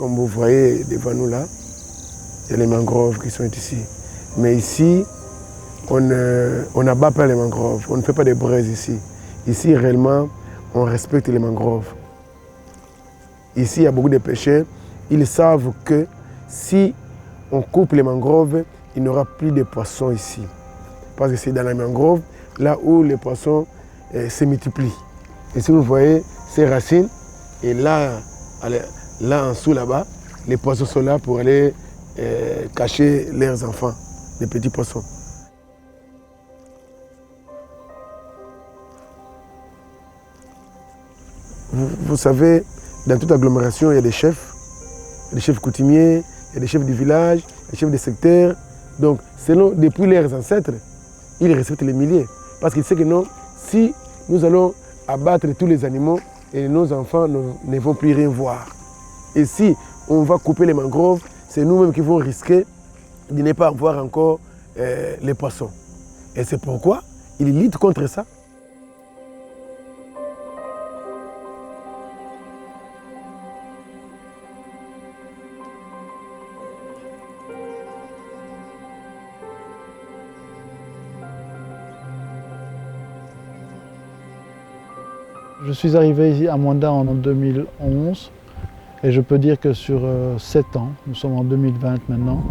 Comme vous voyez devant nous là, il y a les mangroves qui sont ici. Mais ici, on n'abat pas les mangroves, on ne fait pas des braises ici. Ici, réellement, on respecte les mangroves. Ici, il y a beaucoup de pêcheurs. Ils savent que si on coupe les mangroves, il n'y aura plus de poissons ici. Parce que c'est dans les mangroves, là où les poissons se multiplient. Et si vous voyez ces racines, et là en dessous là-bas, les poissons sont là pour aller cacher leurs enfants, les petits poissons. Vous savez, dans toute agglomération, il y a des chefs coutumiers, il y a des chefs du village, des chefs des secteurs. Donc, depuis leurs ancêtres, ils respectent les milliers. Parce qu'ils savent que non, si nous allons abattre tous les animaux, et nos enfants ne vont plus rien voir. Et si on va couper les mangroves, c'est nous-mêmes qui vont risquer de ne pas voir encore les poissons. Et c'est pourquoi ils luttent contre ça. Je suis arrivé ici à Mwanda en 2011 et je peux dire que sur 7 ans, nous sommes en 2020 maintenant,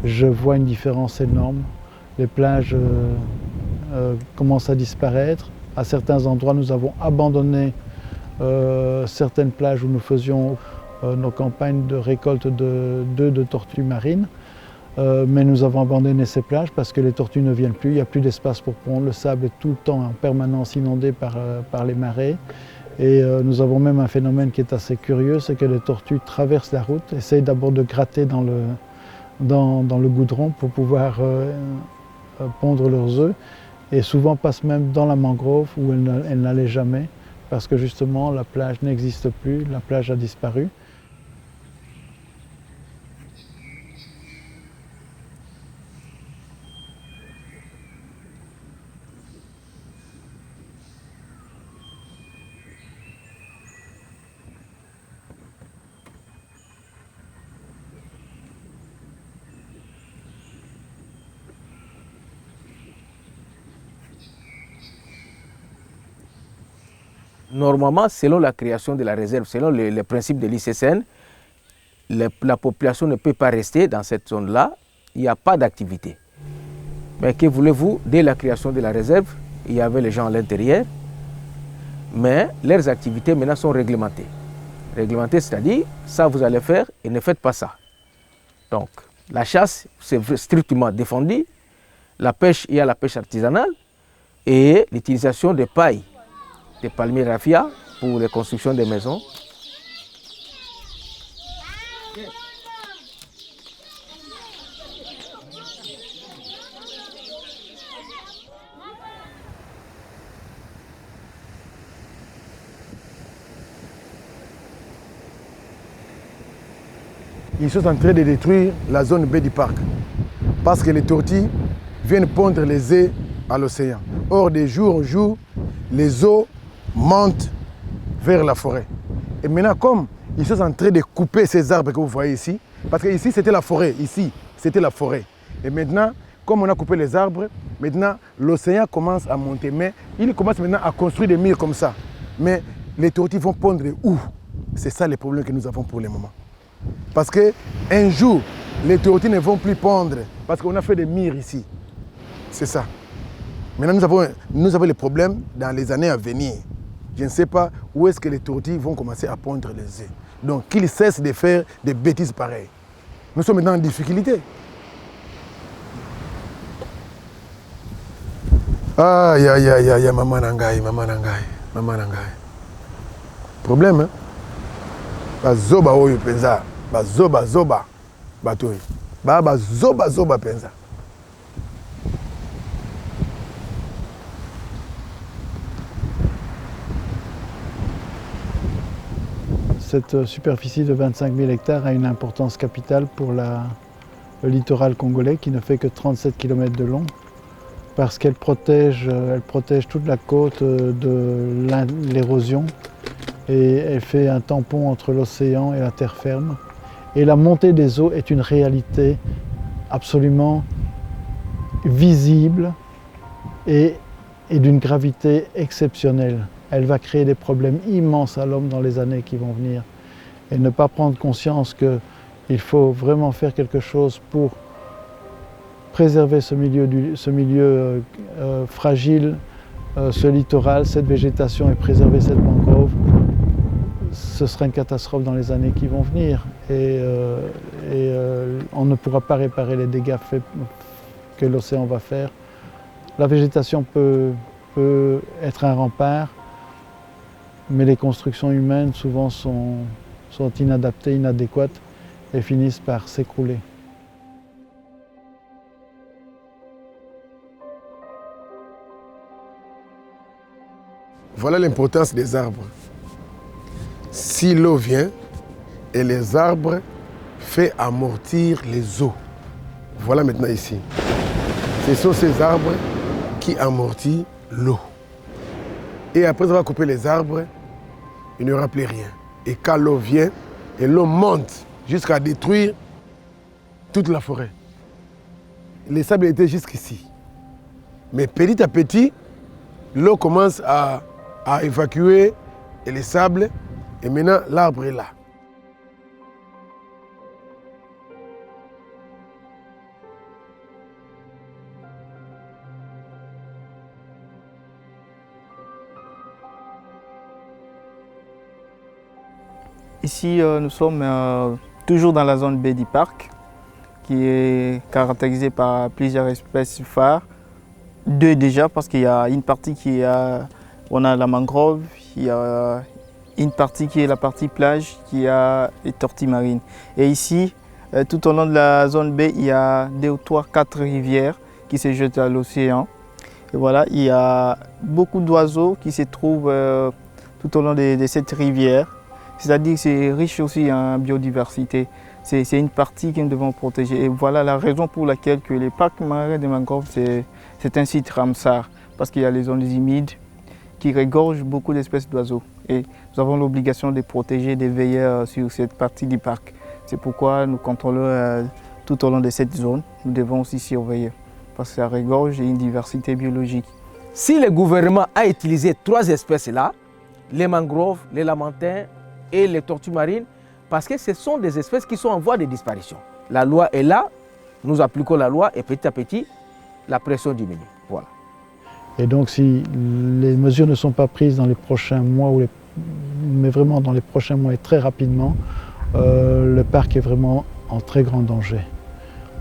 je vois une différence énorme. Les plages commencent à disparaître. À certains endroits, nous avons abandonné certaines plages où nous faisions nos campagnes de récolte d'œufs de tortues marines. Mais nous avons abandonné ces plages parce que les tortues ne viennent plus, il n'y a plus d'espace pour pondre, le sable est tout le temps en permanence inondé par les marées. Et nous avons même un phénomène qui est assez curieux, c'est que les tortues traversent la route, essayent d'abord de gratter dans le goudron pour pouvoir pondre leurs œufs, et souvent passent même dans la mangrove où elles n'allaient jamais, parce que justement la plage n'existe plus, la plage a disparu. Normalement, selon la création de la réserve, selon les principes de l'ICCN, la population ne peut pas rester dans cette zone-là, il n'y a pas d'activité. Mais que voulez-vous, dès la création de la réserve, il y avait les gens à l'intérieur, mais leurs activités maintenant sont réglementées. Réglementées, c'est-à-dire, ça vous allez faire et ne faites pas ça. Donc, la chasse, c'est strictement défendu, la pêche, il y a la pêche artisanale et l'utilisation de paille, des palmiers raffia pour les constructions des maisons. Ils sont en train de détruire la zone B du parc parce que les tortues viennent pondre les œufs à l'océan. Or, de jour en jour, les eaux montent vers la forêt. Et maintenant, comme ils sont en train de couper ces arbres que vous voyez ici, parce que ici c'était la forêt, ici c'était la forêt. Et maintenant, comme on a coupé les arbres, maintenant l'océan commence à monter. Mais il commence maintenant à construire des murs comme ça. Mais les tortues vont pondre où? C'est ça les problèmes que nous avons pour le moment. Parce qu'un jour, les tortues ne vont plus pondre parce qu'on a fait des murs ici. C'est ça. Maintenant, nous avons les problèmes dans les années à venir. Je ne sais pas où est-ce que les tortues vont commencer à pondre les œufs. Donc, qu'ils cessent de faire des bêtises pareilles. Nous sommes maintenant en difficulté. Aïe, aïe, aïe, aïe, maman nangai, maman nangai, maman nangai. Problème, hein? Bazoba oyo penza, bazoba zoba, batoy. Bazoba zoba penza. Cette superficie de 25 000 hectares a une importance capitale pour le littoral congolais qui ne fait que 37 km de long parce qu'elle protège toute la côte de l'érosion et elle fait un tampon entre l'océan et la terre ferme Et la montée des eaux est une réalité absolument visible et d'une gravité exceptionnelle. Elle va créer des problèmes immenses à l'homme dans les années qui vont venir. Et ne pas prendre conscience qu'il faut vraiment faire quelque chose pour préserver ce milieu fragile, ce littoral, cette végétation et préserver cette mangrove, ce sera une catastrophe dans les années qui vont venir. Et on ne pourra pas réparer les dégâts que l'océan va faire. La végétation peut être un rempart, mais les constructions humaines souvent sont inadaptées, inadéquates et finissent par s'écrouler. Voilà l'importance des arbres. Si l'eau vient, et les arbres font amortir les eaux. Voilà maintenant ici. Ce sont ces arbres qui amortissent l'eau. Et après avoir coupé les arbres, il n'y aura plus rien. Et quand l'eau vient, et l'eau monte jusqu'à détruire toute la forêt. Les sables étaient jusqu'ici. Mais petit à petit, l'eau commence à évacuer les sables et maintenant l'arbre est là. Ici, nous sommes toujours dans la zone baie du parc, qui est caractérisée par plusieurs espèces phares. Deux déjà, parce qu'il y a une partie on a la mangrove, il y a une partie qui est la partie plage, qui a les tortues marines. Et ici, tout au long de la zone baie, il y a 2 ou 3, 4 rivières qui se jettent à l'océan. Et voilà, il y a beaucoup d'oiseaux qui se trouvent tout au long de cette rivière. C'est-à-dire que c'est riche aussi en biodiversité. C'est une partie que nous devons protéger. Et voilà la raison pour laquelle que les parcs marins de mangrove, c'est un site Ramsar. Parce qu'il y a les zones humides qui regorgent beaucoup d'espèces d'oiseaux. Et nous avons l'obligation de protéger, de veiller sur cette partie du parc. C'est pourquoi nous contrôlons tout au long de cette zone. Nous devons aussi surveiller. Parce que ça regorge une diversité biologique. Si le gouvernement a utilisé 3 espèces-là, les mangroves, les lamantins et les tortues marines, parce que ce sont des espèces qui sont en voie de disparition. La loi est là, nous appliquons la loi et petit à petit, la pression diminue. Voilà. Et donc si les mesures ne sont pas prises dans les prochains mois, mais vraiment dans les prochains mois et très rapidement, le parc est vraiment en très grand danger.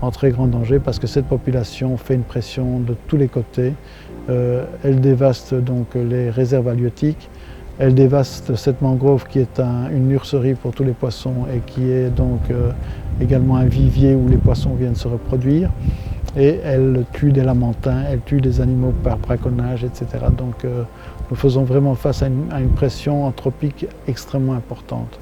En très grand danger parce que cette population fait une pression de tous les côtés. Elle dévaste donc les réserves halieutiques. Elle dévaste cette mangrove qui est une nurserie pour tous les poissons et qui est donc également un vivier où les poissons viennent se reproduire. Et elle tue des lamantins, elle tue des animaux par braconnage, etc. Donc nous faisons vraiment face à une pression anthropique extrêmement importante.